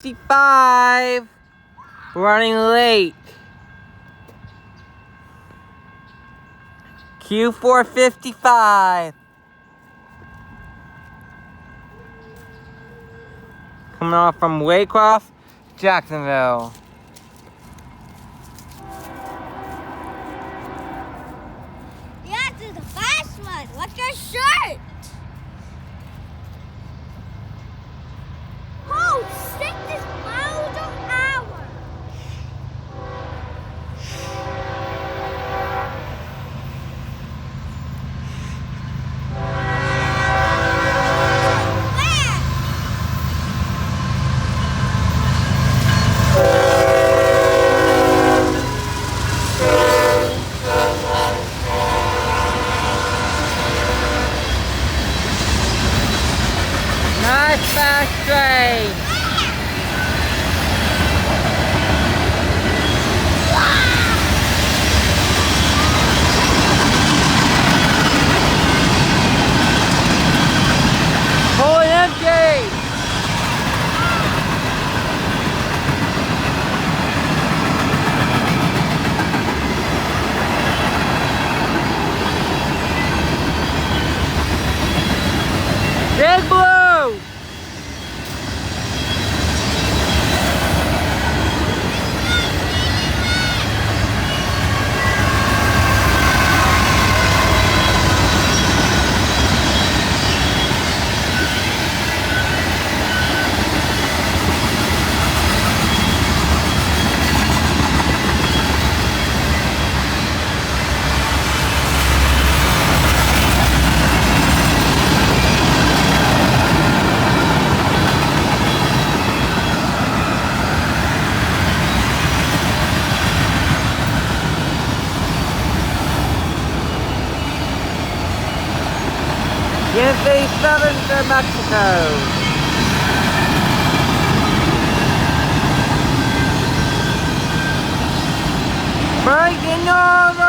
55. Running late. Q455. Coming off from Waycross, Jacksonville. Yeah, this is the fast one. What's your shirt? Oh, 60 miles an hour. Nice fast train. Full and empty. Big Blue. Kansas City Southern to Mexico. Breaking over!